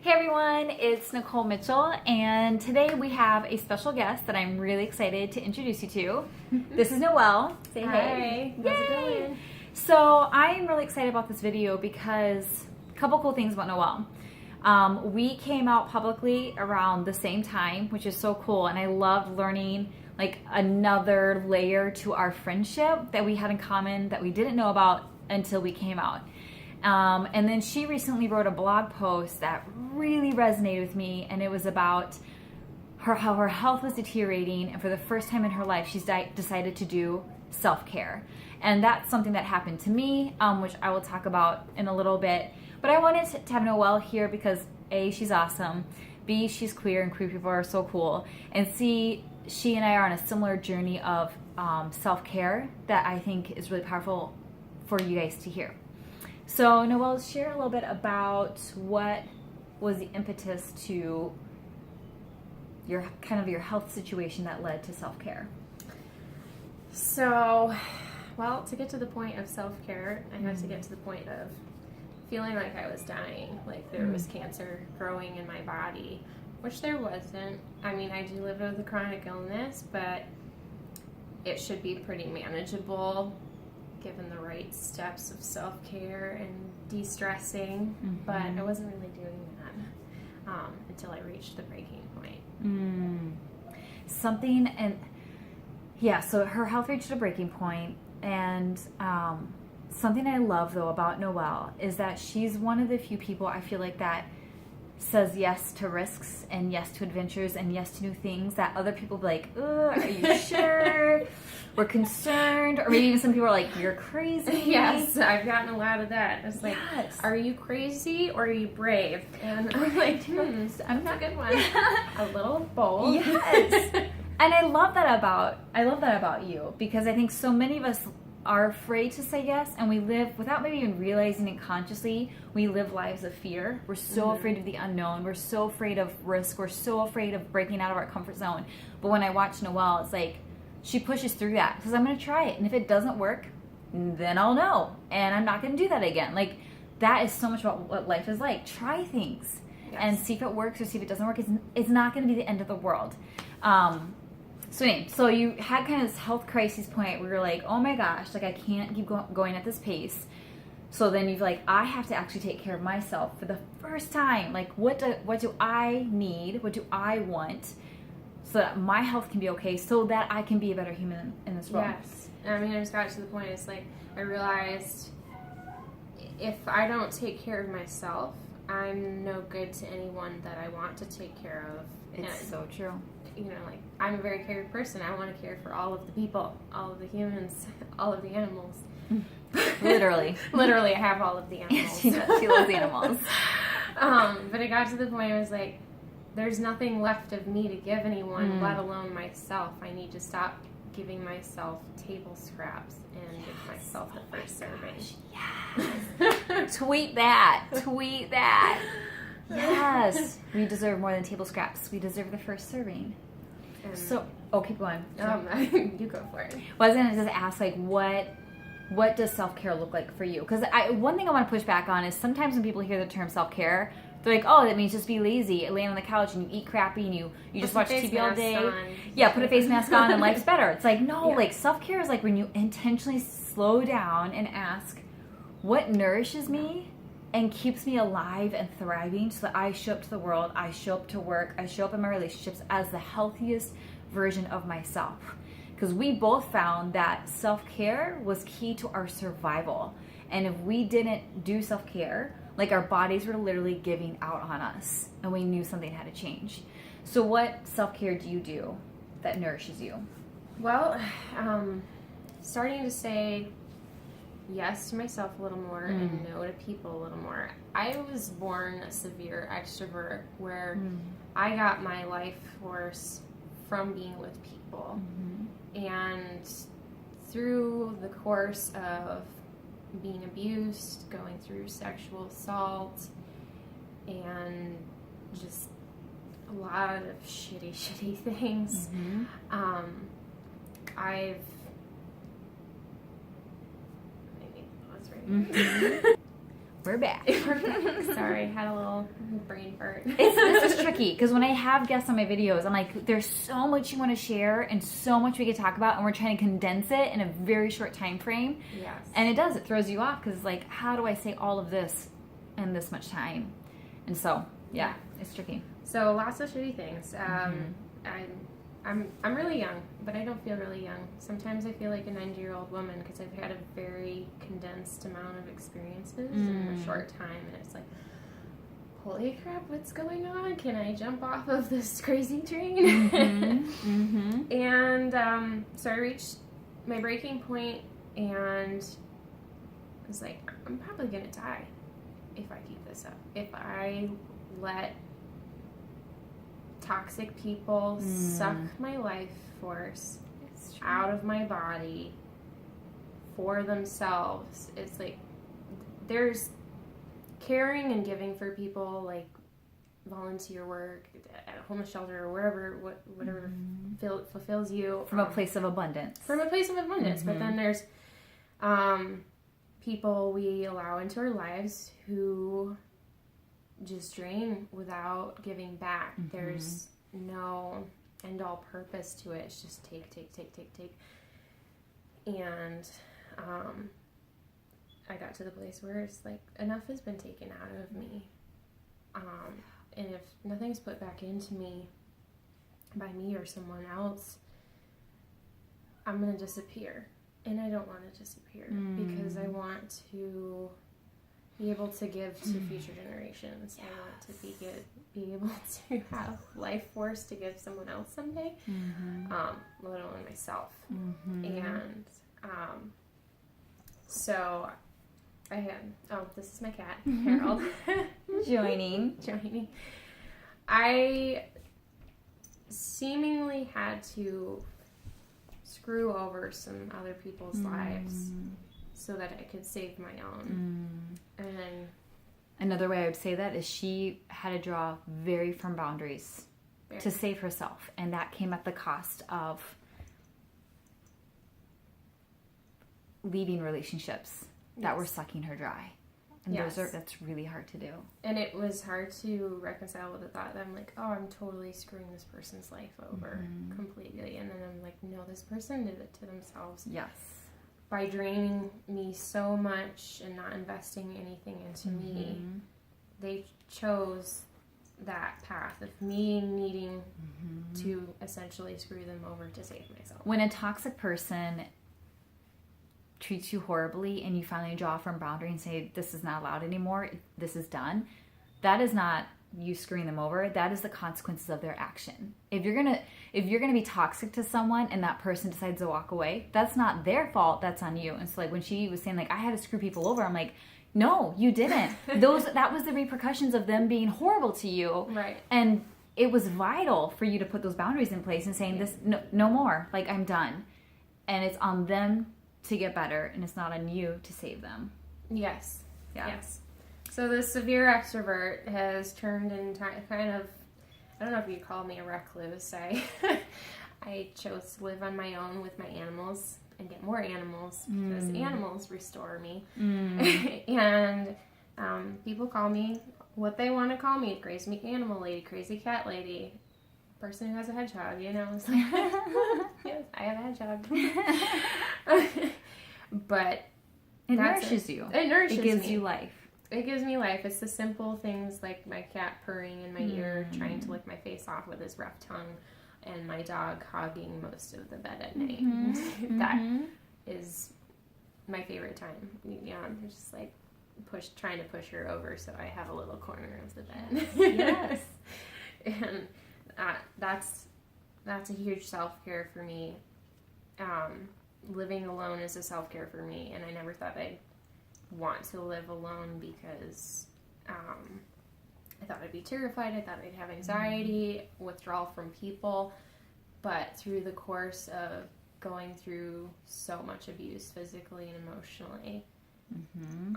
Hey everyone, it's Nikole Mitchell, and today we have a special guest that I'm really excited to introduce you to. This is Noelle. Say hey. Hi. How's it going? So I'm really excited about this video because a couple cool things about Noelle. We came out publicly around the same time, which is so cool, and I loved learning like another layer to our friendship that we had in common that we didn't know about until we came out. And then she recently wrote a blog post that really resonated with me, and it was about how her health was deteriorating, and for the first time in her life she's decided to do self-care. And that's something that happened to me, which I will talk about in a little bit. But I wanted to have Noelle here because A, she's awesome, B, she's queer and queer people are so cool, and C, she and I are on a similar journey of self-care that I think is really powerful for you guys to hear. So Noelle, share a little bit about what was the impetus to your health situation that led to self-care. So, well, to get to the point of self-care, I had to get to the point of feeling like I was dying, like there was cancer growing in my body, which there wasn't. I mean, I do live with a chronic illness, but it should be pretty manageable given the right steps of self-care and de-stressing, but I wasn't really doing that until I reached the breaking point. So her health reached a breaking point, and something I love though about Noelle is that she's one of the few people I feel like that says yes to risks and yes to adventures and yes to new things that other people be like, ugh, are you sure? We're concerned. Or maybe even some people are like, you're crazy. Yes, I've gotten a lot of that. It's like, yes. Are you crazy or are you brave? And I'm like, I'm not a good one. A little bold. Yes. And I love that about you, because I think so many of us are afraid to say yes, and we live without maybe even realizing it consciously. We live lives of fear. We're so afraid of the unknown. We're so afraid of risk. We're so afraid of breaking out of our comfort zone. But when I watch Noelle, it's like she pushes through that because I'm going to try it, and if it doesn't work, then I'll know, and I'm not going to do that again. Like, that is so much about what life is like. Try things and see if it works or see if it doesn't work. It's not going to be the end of the world. So you had kind of this health crisis point where you're like, oh my gosh, like I can't keep going at this pace. So then you're like, I have to actually take care of myself for the first time. Like, what do I need? What do I want? So that my health can be okay, so that I can be a better human in this world. Yes. I mean, I just got to the point, it's like, I realized if I don't take care of myself, I'm no good to anyone that I want to take care of. It's so true. You know, like, I'm a very caring person. I want to care for all of the people, all of the humans, all of the animals. Literally. Literally, I have all of the animals. She loves the animals. But it got to the point I was like, there's nothing left of me to give anyone, let alone myself. I need to stop giving myself table scraps and give myself the first serving. Yes. Tweet that. Yes. We deserve more than table scraps. We deserve the first serving. Keep going. You go for it. Well, I was going to just ask, like, what does self-care look like for you? Because one thing I want to push back on is sometimes when people hear the term self-care, they're like, oh, that means just be lazy, laying on the couch, and you eat crappy, and you just watch TV all day. Yeah, put a face mask on, and life's better. It's like, no, like, self-care is like when you intentionally slow down and ask, what nourishes me and keeps me alive and thriving so that I show up to the world, I show up to work, I show up in my relationships as the healthiest version of myself. Because we both found that self-care was key to our survival. And if we didn't do self-care, like, our bodies were literally giving out on us, and we knew something had to change. So what self-care do you do that nourishes you? Well, starting to say yes to myself a little more and no to people a little more. I was born a severe extrovert where I got my life force from being with people. And through the course of being abused, going through sexual assault, and just a lot of shitty things, I've We're back. Sorry, had a little brain fart. This is tricky because when I have guests on my videos, I'm like, there's so much you want to share and so much we could talk about, and we're trying to condense it in a very short time frame. Yes. And it throws you off because it's like, how do I say all of this in this much time? And so, yeah, it's tricky. So lots of shitty things. I'm really young, but I don't feel really young. Sometimes I feel like a 90-year-old woman because I've had a very condensed amount of experiences in a short time, and it's like, holy crap, what's going on? Can I jump off of this crazy train? And so I reached my breaking point, and I was like, I'm probably gonna die if I keep this up. If I let toxic people suck my life force out of my body for themselves. It's like there's caring and giving for people, like volunteer work at a homeless shelter or whatever fulfills you From a place of abundance. But then there's people we allow into our lives who just drain without giving back. There's no end all purpose to it. It's just take. And I got to the place where it's like, enough has been taken out of me. And if nothing's put back into me by me or someone else, I'm gonna disappear. And I don't want to disappear because I want to be able to give to future generations. I want to be able to have life force to give someone else someday, let alone myself. And so I had, this is my cat, Harold. Joining. I seemingly had to screw over some other people's lives so that I could save my own. And another way I would say that is she had to draw very firm boundaries to save herself, and that came at the cost of leaving relationships that were sucking her dry. And that's really hard to do. And it was hard to reconcile with the thought that I'm like, oh, I'm totally screwing this person's life over completely. And then I'm like, no, this person did it to themselves. Yes. By draining me so much and not investing anything into me, they chose that path of me needing to essentially screw them over to save myself. When a toxic person treats you horribly and you finally draw a firm boundary and say, this is not allowed anymore, this is done, that is not you screwing them over. That is the consequences of their action. If you're gonna be toxic to someone and that person decides to walk away, that's not their fault, that's on you. And so like when she was saying like, I had to screw people over, I'm like, no, you didn't. That was the repercussions of them being horrible to you. Right. And it was vital for you to put those boundaries in place and saying this, no more, like I'm done. And it's on them to get better, and it's not on you to save them. Yes. Yeah. Yes. So the severe extrovert has turned into kind of, I don't know if you'd call me a recluse. I chose to live on my own with my animals and get more animals because animals restore me. And people call me what they want to call me: crazy animal lady, crazy cat lady, person who has a hedgehog, you know. It's like, yes, I have a hedgehog. But it nourishes you. It nourishes me. It gives you life. It gives me life. It's the simple things like my cat purring in my ear, trying to lick my face off with his rough tongue, and my dog hogging most of the bed at night. That is my favorite time. You know, I'm just like trying to push her over so I have a little corner of the bed. Yes. And that's a huge self-care for me. Living alone is a self-care for me, and I never thought I'd want to live alone because I thought I'd be terrified. I thought I'd have anxiety, withdrawal from people. But through the course of going through so much abuse physically and emotionally,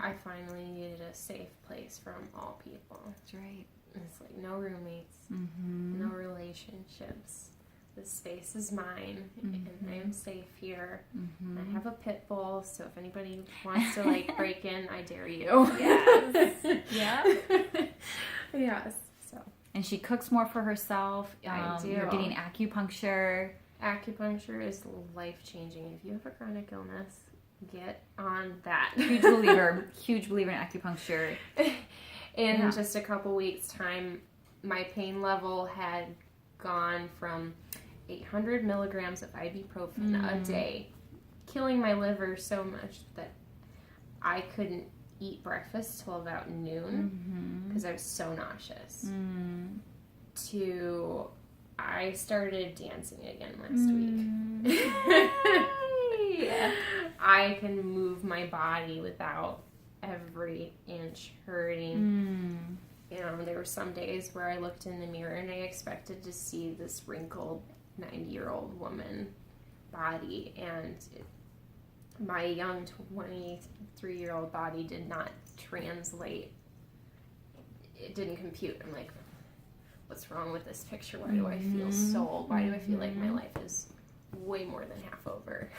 I finally needed a safe place from all people. That's right. It's like no roommates, no relationships, this space is mine, and I am safe here. I have a pit bull, so if anybody wants to like break in, I dare you. Yes. Yeah. Yes. So. And she cooks more for herself. I do. You're getting acupuncture. Acupuncture is life-changing. If you have a chronic illness, get on that. Huge believer in acupuncture. In just a couple weeks' time, my pain level had gone from 800 milligrams of ibuprofen a day, killing my liver so much that I couldn't eat breakfast till about noon because I was so nauseous. To I started dancing again last week. I can move my body without every inch hurting. You know, there were some days where I looked in the mirror and I expected to see this wrinkled 90-year-old woman body, and my young 23-year-old body did not translate. It didn't compute. I'm like, what's wrong with this picture? Why do I feel so old? Why do I feel like my life is way more than half over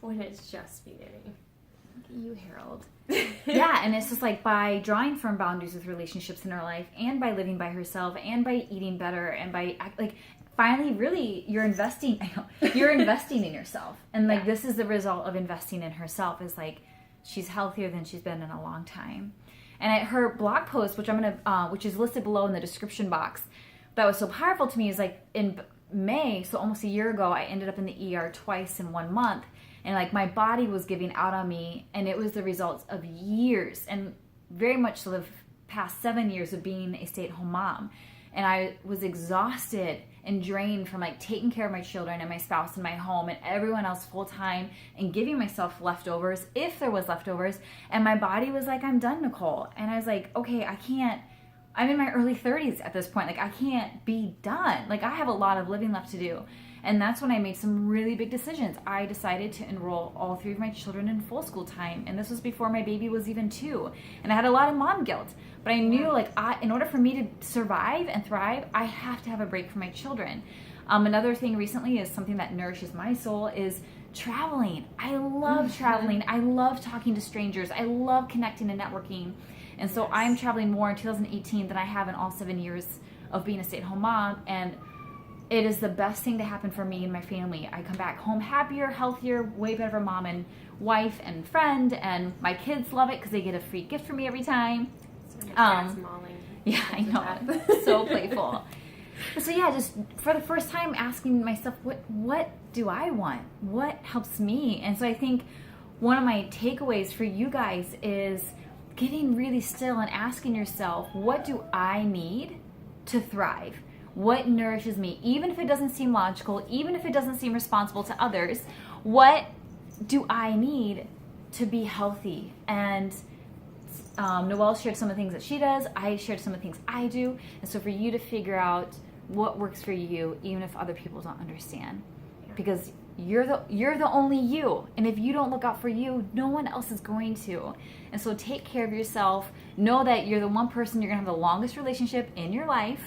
when it's just beginning? You, Harold. Yeah, and it's just like by drawing firm boundaries with relationships in her life, and by living by herself, and by eating better, and by like finally really you're investing in yourself. And like this is the result of investing in herself, is like she's healthier than she's been in a long time. And her blog post, which is listed below in the description box, that was so powerful to me, is like in May, so almost a year ago, I ended up in the ER twice in 1 month. And like my body was giving out on me, and it was the results of years, and very much so the past 7 years of being a stay-at-home mom. And I was exhausted and drained from like taking care of my children and my spouse and my home and everyone else full time, and giving myself leftovers if there was leftovers. And my body was like, I'm done, Nikole. And I was like, okay, I can't. I'm in my early 30s at this point. Like I can't be done. Like I have a lot of living left to do. And that's when I made some really big decisions. I decided to enroll all 3 of my children in full school time. And this was before my baby was even 2. And I had a lot of mom guilt. But I knew like in order for me to survive and thrive, I have to have a break from my children. Another thing recently is something that nourishes my soul is traveling. I love traveling. I love talking to strangers. I love connecting and networking. And so I'm traveling more in 2018 than I have in all 7 years of being a stay-at-home mom. And it is the best thing to happen for me and my family. I come back home happier, healthier, way better mom and wife and friend, and my kids love it because they get a free gift from me every time. Yeah, I know. So playful. So yeah, just for the first time asking myself, what do I want? What helps me? And so I think one of my takeaways for you guys is getting really still and asking yourself, what do I need to thrive? What nourishes me? Even if it doesn't seem logical, even if it doesn't seem responsible to others, what do I need to be healthy? And Noelle shared some of the things that she does. I shared some of the things I do. And so for you to figure out what works for you, even if other people don't understand. Because you're the only you. And if you don't look out for you, no one else is going to. And so take care of yourself. Know that you're the one person you're going to have the longest relationship in your life.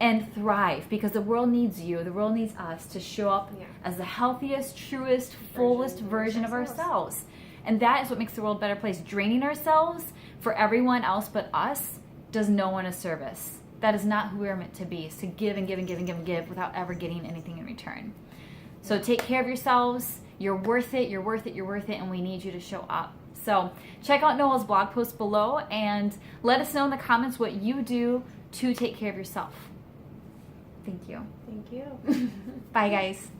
And thrive. Because the world needs you. The world needs us to show up as the healthiest, truest, fullest version of ourselves. And that is what makes the world a better place. Draining ourselves for everyone else but us does no one a service. That is not who we're meant to be. Is to give and give and give and give and give without ever getting anything in return. So take care of yourselves. You're worth it. You're worth it. You're worth it. And we need you to show up. So check out Noelle's blog post below and let us know in the comments what you do to take care of yourself. Thank you. Thank you. Bye, guys.